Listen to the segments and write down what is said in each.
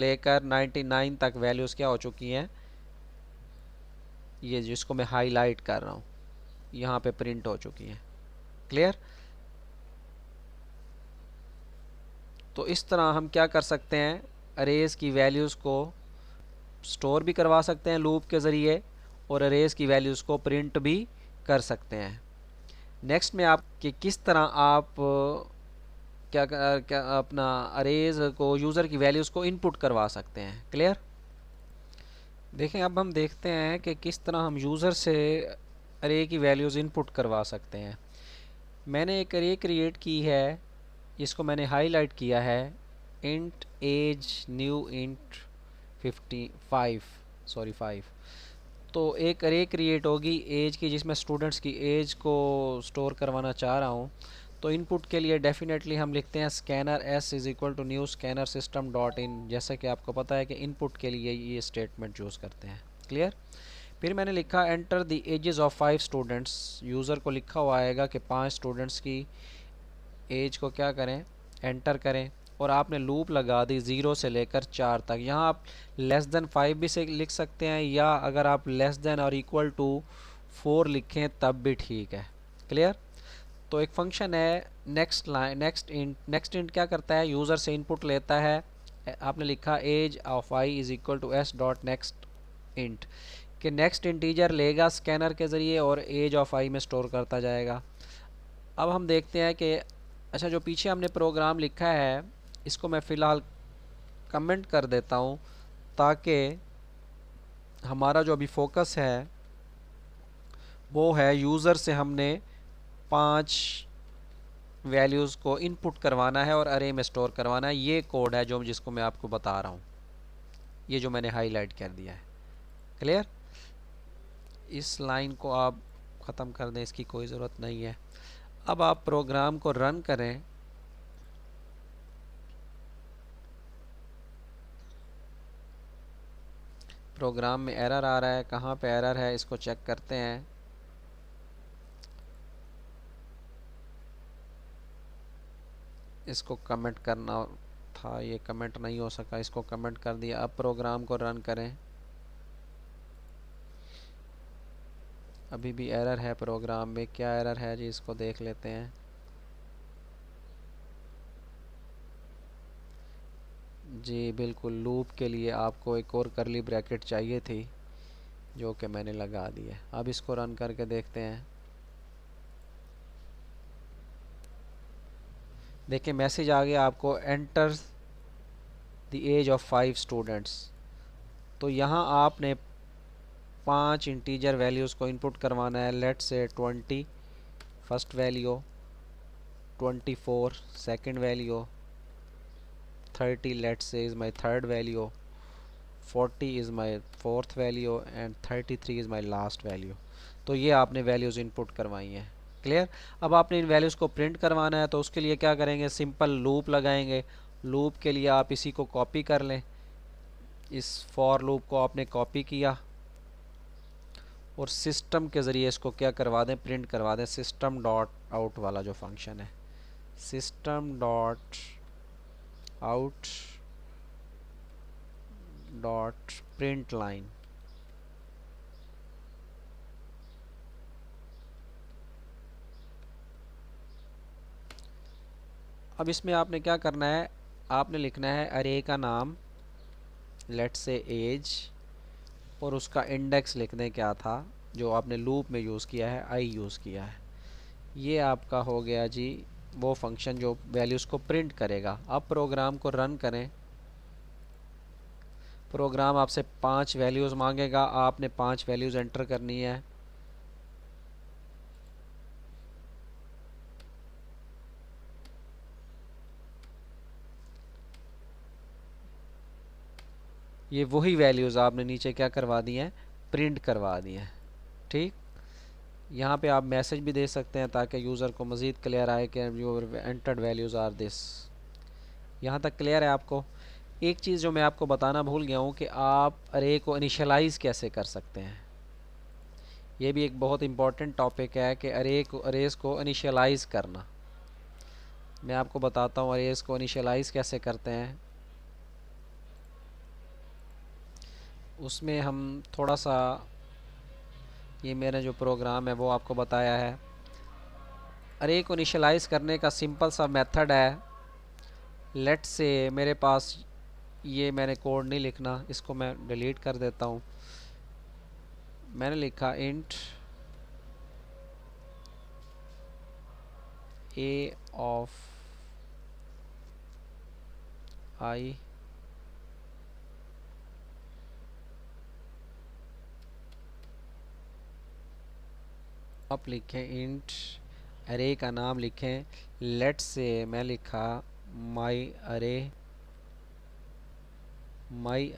लेकर 99 तक वैल्यूज़ क्या हो चुकी हैं, ये जिसको मैं हाईलाइट कर रहा हूँ यहाँ पे प्रिंट हो चुकी हैं। क्लियर? तो इस तरह हम क्या कर सकते हैं, अरेज की वैल्यूज़ को स्टोर भी करवा सकते हैं लूप के ज़रिए और अरेज की वैल्यूज़ को प्रिंट भी कर सकते हैं। नेक्स्ट में आप कि किस तरह आप क्या अपना अरेज को यूज़र की वैल्यूज़ को इनपुट करवा सकते हैं। क्लियर? देखें अब हम देखते हैं कि किस तरह हम यूज़र से अरे की वैल्यूज़ इनपुट करवा सकते हैं। मैंने एक अरे क्रिएट की है, इसको मैंने हाईलाइट किया है, इंट एज न्यू इंट 5। तो एक अरे क्रिएट होगी एज की जिसमें स्टूडेंट्स की एज को स्टोर करवाना चाह रहा हूँ। तो इनपुट के लिए डेफिनेटली हम लिखते हैं scanner S is equal to new scanner system dot in, जैसा कि आपको पता है कि इनपुट के लिए ये स्टेटमेंट यूज़ करते हैं। क्लियर? फिर मैंने लिखा enter the ages of 5 students. User को लिखा हुआ आएगा कि 5 स्टूडेंट्स की एज को क्या करें, एंटर करें, और आपने लूप लगा दी 0 से लेकर 4 तक। यहाँ आप लेस देन 5 भी से लिख सकते हैं, या अगर आप लेस देन और इक्वल टू 4 लिखें तब भी ठीक है। क्लियर? तो एक फंक्शन है नेक्स्ट इंट क्या करता है, यूज़र से इनपुट लेता है। आपने लिखा age of I is equal to S dot next int, कि नेक्स्ट इंटीजर लेगा स्कैनर के ज़रिए और एज ऑफ आई में स्टोर करता जाएगा। अब हम देखते हैं कि अच्छा जो पीछे हमने प्रोग्राम लिखा है इसको मैं फ़िलहाल कमेंट कर देता हूँ, ताकि हमारा जो अभी फोकस है वो है यूज़र से हमने 5 वैल्यूज़ को इनपुट करवाना है और अरे में स्टोर करवाना है। ये कोड है जो जिसको मैं आपको बता रहा हूँ, ये जो मैंने हाईलाइट कर दिया है। क्लियर? इस लाइन को आप ख़त्म कर दें, इसकी कोई ज़रूरत नहीं है। अब आप प्रोग्राम को रन करें। प्रोग्राम में एरर आ रहा है, कहाँ पे एरर है इसको चेक करते हैं। इसको कमेंट करना था, ये कमेंट नहीं हो सका, इसको कमेंट कर दिया। अब प्रोग्राम को रन करें। अभी भी एरर है प्रोग्राम में, क्या एरर है जी इसको देख लेते हैं। जी बिल्कुल, लूप के लिए आपको एक और करली ब्रैकेट चाहिए थी जो कि मैंने लगा दी है। अब इसको रन करके देखते हैं। देखिए मैसेज आ गया आपको, enter the age of 5 students. तो यहाँ आपने 5 इंटीजर वैल्यूज़ को इनपुट करवाना है। Let say 20 first value, 24 second value, 30 let say is my third value, 40 is my fourth value and 33 is my last value. तो ये आपने वैल्यूज़ इनपुट करवाई हैं। क्लियर? अब आपने इन वैल्यूज़ को प्रिंट करवाना है, तो उसके लिए क्या करेंगे, सिंपल लूप लगाएंगे। लूप के लिए आप इसी को कॉपी कर लें, इस फॉर लूप को आपने कॉपी किया और सिस्टम के ज़रिए इसको क्या करवा दें, प्रिंट करवा दें। सिस्टम डॉट आउट वाला जो फंक्शन है, system dot out dot print line. अब इसमें आपने क्या करना है, आपने लिखना है अरे का नाम, लेट से एज, और उसका इंडेक्स लिख दें क्या था जो आपने लूप में यूज़ किया है, आई यूज़ किया है। ये आपका हो गया जी वो फंक्शन जो वैल्यूज़ को प्रिंट करेगा। अब प्रोग्राम को रन करें। प्रोग्राम आपसे 5 वैल्यूज़ मांगेगा, आपने 5 वैल्यूज़ एंटर करनी है। ये वही वैल्यूज़ आपने नीचे क्या करवा दी हैं, प्रिंट करवा दी हैं। ठीक? यहाँ पे आप मैसेज भी दे सकते हैं ताकि यूज़र को मज़ीद क्लियर आए कि your entered values are this. यहाँ तक क्लियर है आपको? एक चीज़ जो मैं आपको बताना भूल गया हूँ कि आप अरे को इनिशियलाइज़ कैसे कर सकते हैं। ये भी एक बहुत इम्पॉर्टेंट टॉपिक है कि अरेज़ को इनिशियलाइज़ करना। मैं आपको बताता हूँ अरेज़ को इनिशियलाइज़ कैसे करते हैं। उसमें हम थोड़ा सा, ये मेरा जो प्रोग्राम है वो आपको बताया है। अरे को इनिशियलाइज़ करने का सिंपल सा मेथड है। लेट्स से मेरे पास, ये मैंने कोड नहीं लिखना, इसको मैं डिलीट कर देता हूँ। मैंने लिखा इंट ए ऑफ आई आप लिखें इंट अरे का नाम लिखें। लेट्स से मैं लिखा माई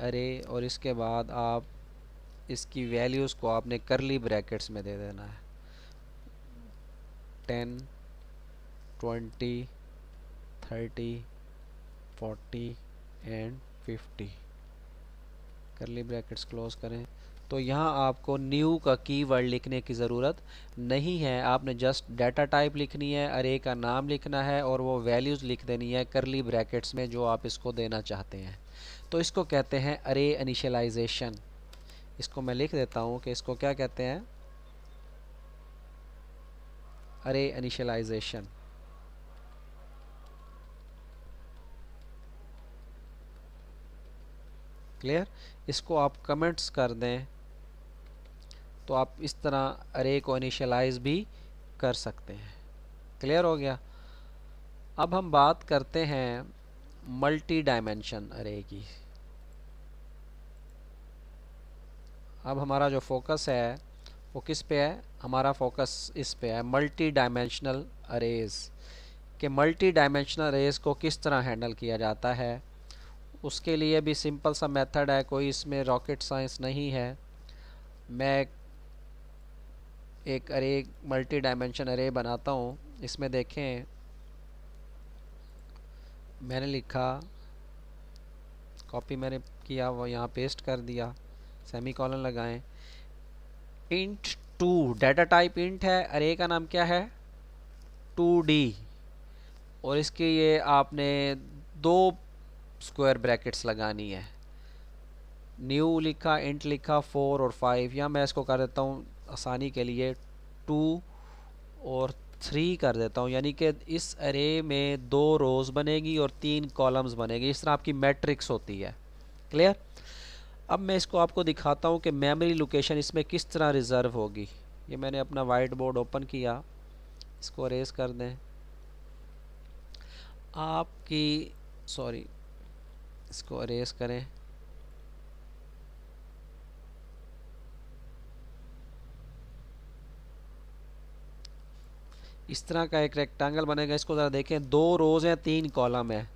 अरे और इसके बाद आप इसकी वैल्यूज़ को आपने करली ब्रैकेट्स में दे देना है। 10 20 30 40 एंड 50, करली ब्रैकेट्स क्लोज करें। तो यहाँ आपको न्यू का कीवर्ड लिखने की ज़रूरत नहीं है, आपने जस्ट डाटा टाइप लिखनी है, अरे का नाम लिखना है और वो वैल्यूज़ लिख देनी है करली ब्रैकेट्स में जो आप इसको देना चाहते हैं। तो इसको कहते हैं अरे इनिशियलाइजेशन। इसको मैं लिख देता हूँ कि इसको क्या कहते हैं, अरे इनिशियलाइजेशन। क्लियर। इसको आप कमेंट्स कर दें तो आप इस तरह अरे को इनिशियलाइज भी कर सकते हैं। क्लियर हो गया। अब हम बात करते हैं मल्टी डायमेंशन अरे की। अब हमारा जो फोकस है वो किस पे है, हमारा फोकस इस पे है मल्टी डायमेंशनल अरेज के। मल्टी डायमेंशनल अरेज को किस तरह हैंडल किया जाता है, उसके लिए भी सिंपल सा मेथड है, कोई इसमें रॉकेट साइंस नहीं है। मैं एक अरे मल्टी डायमेंशन अरे बनाता हूँ। इसमें देखें मैंने लिखा, कॉपी मैंने किया वो यहाँ पेस्ट कर दिया, सेमी कॉलन लगाएं। इंट 2 डाटा टाइप इंट है, अरे का नाम क्या है 2D और इसके ये आपने 2 स्क्वायर ब्रैकेट्स लगानी है। न्यू लिखा, इंट लिखा 4 और 5, या मैं इसको कर देता हूँ आसानी के लिए 2 और 3 कर देता हूँ, यानी कि इस अरे में 2 रोज़ बनेगी और 3 कॉलम्स बनेगी। इस तरह आपकी मैट्रिक्स होती है। क्लियर। अब मैं इसको आपको दिखाता हूँ कि मेमोरी लोकेशन इसमें किस तरह रिज़र्व होगी। ये मैंने अपना वाइट बोर्ड ओपन किया, इसको अरेज कर दें। आपकी सॉरी, इसको अरेज करें। इस तरह का एक रेक्टेंगल बनेगा। इसको ज़रा देखें, 2 रोज़ हैं 3 कॉलम है।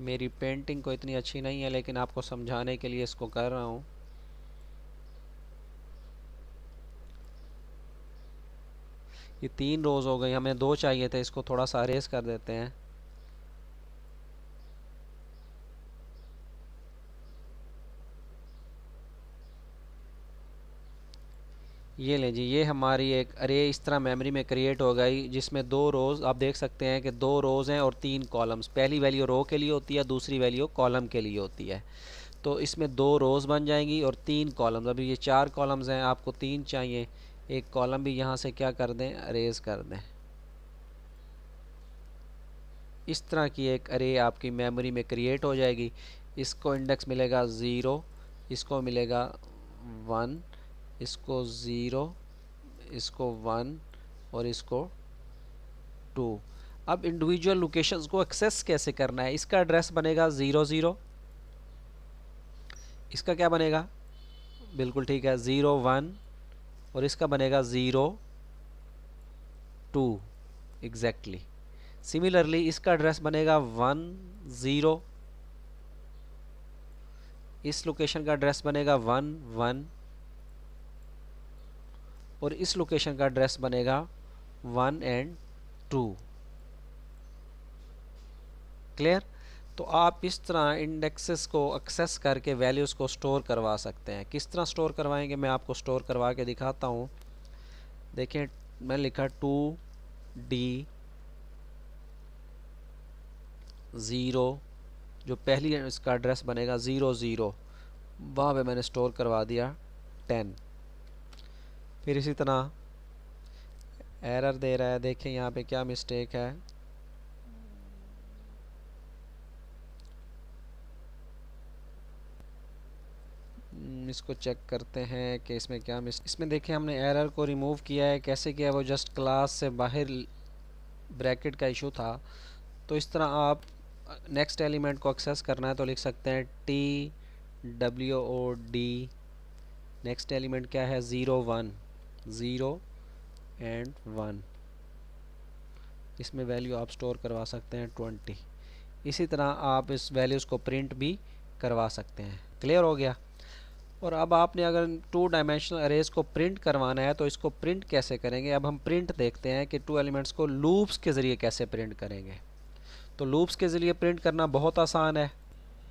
मेरी पेंटिंग को इतनी अच्छी नहीं है लेकिन आपको समझाने के लिए इसको कर रहा हूँ। ये 3 रोज़ हो गई, हमें 2 चाहिए थे, इसको थोड़ा सा अरेज कर देते हैं। ये लें जी, ये हमारी एक अरे इस तरह मेमोरी में क्रिएट हो गई जिसमें 2 रोज़ आप देख सकते हैं कि 2 रोज़ हैं और 3 कॉलम्स। पहली वैल्यू रो के लिए होती है, दूसरी वैल्यू कॉलम के लिए होती है। तो इसमें 2 रोज़ बन जाएंगी और 3 कॉलम्स। अभी ये 4 कॉलम्स हैं, आपको 3 चाहिए, एक कॉलम भी यहाँ से क्या कर दें, अरेज कर दें। इस तरह की एक अरे आपकी मेमोरी में क्रिएट हो जाएगी। इसको इंडेक्स मिलेगा 0, इसको मिलेगा 1, इसको 0, इसको 1 और इसको 2। अब इंडिविजुअल लोकेशंस को एक्सेस कैसे करना है, इसका एड्रेस बनेगा 00, इसका क्या बनेगा, बिल्कुल ठीक है 01 और इसका बनेगा 02 एग्जैक्टली। सिमिलरली इसका एड्रेस बनेगा 10, इस लोकेशन का एड्रेस बनेगा 11 और इस लोकेशन का एड्रेस बनेगा 1 और 2। क्लियर। तो आप इस तरह इंडेक्सेस को एक्सेस करके वैल्यूज़ को स्टोर करवा सकते हैं। किस तरह स्टोर करवाएंगे मैं आपको स्टोर करवा के दिखाता हूँ। देखें मैं लिखा 2D 0, जो पहली इसका एड्रेस बनेगा 00, वहाँ पे मैंने स्टोर करवा दिया 10। फिर इसी तरह एरर दे रहा है, देखें यहाँ पे क्या मिस्टेक है। इसको चेक करते हैं कि इसमें क्या इसमें देखें हमने एरर को रिमूव किया है। कैसे किया, वो जस्ट क्लास से बाहर ब्रैकेट का इशू था। तो इस तरह आप नेक्स्ट एलिमेंट को एक्सेस करना है तो लिख सकते हैं TWOD, नेक्स्ट एलिमेंट क्या है 0 1, 0 एंड 1, इसमें वैल्यू आप स्टोर करवा सकते हैं 20। इसी तरह आप इस वैल्यूज़ को प्रिंट भी करवा सकते हैं। क्लियर हो गया। और अब आपने अगर 2 डायमेंशनल अरेज को प्रिंट करवाना है तो इसको प्रिंट कैसे करेंगे। अब हम प्रिंट देखते हैं कि 2 एलिमेंट्स को लूप्स के ज़रिए कैसे प्रिंट करेंगे। तो लूप्स के ज़रिए प्रिंट करना बहुत आसान है,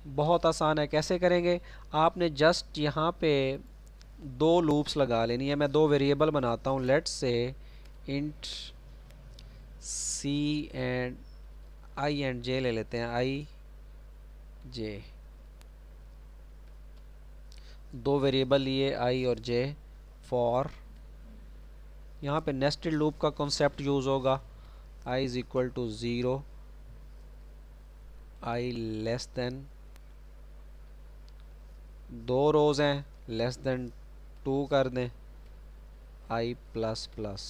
बहुत आसान है। कैसे करेंगे, आपने जस्ट यहाँ पे 2 लूप्स लगा लेनी है। मैं 2 वेरिएबल बनाता हूँ, let's say int C and I and J ले लेते हैं, I J, 2 वेरिएबल लिए I और J फॉर, यहाँ पे नेस्टेड लूप का कॉन्सेप्ट यूज़ होगा। I is equal to 0, I less than, 2 rows हैं, लेस देन 2 कर दें, I प्लस प्लस,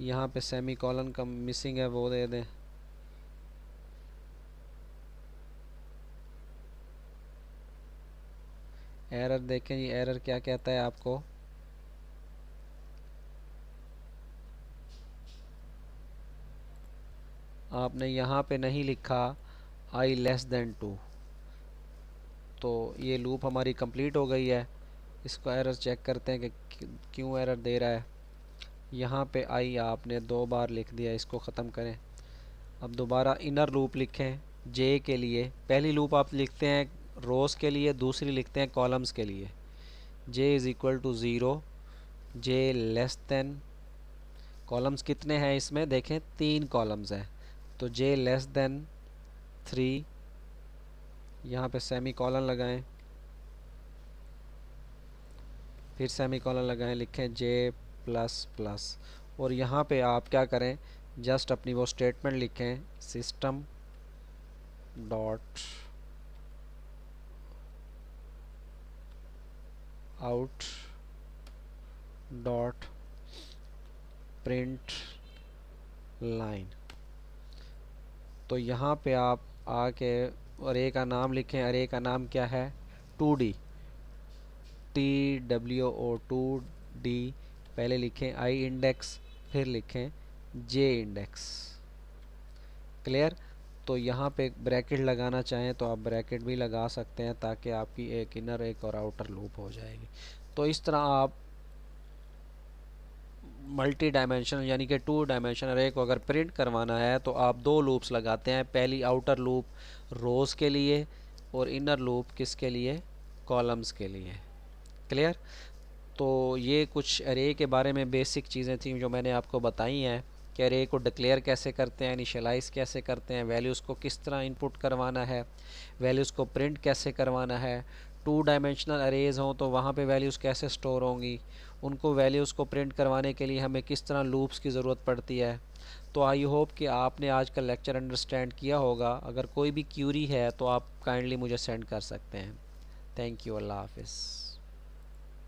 यहाँ पे सेमी कॉलन का मिसिंग है वो दे दें। एरर देखें, ये एरर क्या कहता है आपको। आपने यहाँ पे नहीं लिखा I लेस देन 2, तो ये लूप हमारी कंप्लीट हो गई है। इसको एरर चेक करते हैं कि क्यों एरर दे रहा है। यहाँ पे I आपने 2 बार लिख दिया, इसको ख़त्म करें। अब दोबारा इनर लूप लिखें J के लिए। पहली लूप आप लिखते हैं रोज़ के लिए, दूसरी लिखते हैं कॉलम्स के लिए। J is equal to 0, J less than, columns कितने हैं इसमें देखें 3 कॉलम्स हैं, तो J लेस देन 3, यहाँ पे सेमी कॉलन लगाएं, फिर सेमी कॉलन लगाएं, लिखें J प्लस प्लस, और यहाँ पे आप क्या करें, जस्ट अपनी वो स्टेटमेंट लिखें system dot out dot print line. तो यहाँ पे आप आके अरे का नाम लिखें। अरे का नाम क्या है 2D, TWO2D, पहले लिखें I इंडेक्स, फिर लिखें J इंडेक्स। क्लियर। तो यहाँ पे ब्रैकेट लगाना चाहें तो आप ब्रैकेट भी लगा सकते हैं ताकि आपकी एक इनर एक और आउटर लूप हो जाएगी। तो इस तरह आप मल्टी डायमेंशनल यानी कि 2 डायमेंशनल अरे को अगर प्रिंट करवाना है तो आप 2 लूप्स लगाते हैं। पहली आउटर लूप रोज़ के लिए और इनर लूप किसके लिए, कॉलम्स के लिए। क्लियर। तो ये कुछ अरे के बारे में बेसिक चीज़ें थी जो मैंने आपको बताई हैं कि अरे को डिक्लेयर कैसे करते हैं, इनिशियलाइज़ कैसे करते हैं, वैल्यूज़ को किस तरह इनपुट करवाना है, वैल्यूज़ को प्रिंट कैसे करवाना है। 2 डायमेंशनल अरेज हों तो वहाँ पे वैल्यूज़ कैसे स्टोर होंगी, उनको वैल्यूज़ को प्रिंट करवाने के लिए हमें किस तरह लूप्स की ज़रूरत पड़ती है। तो आई होप कि आपने आज का लेक्चर अंडरस्टैंड किया होगा। अगर कोई भी क्यूरी है तो आप काइंडली मुझे सेंड कर सकते हैं। Thank you. अल्लाह हाफिज़।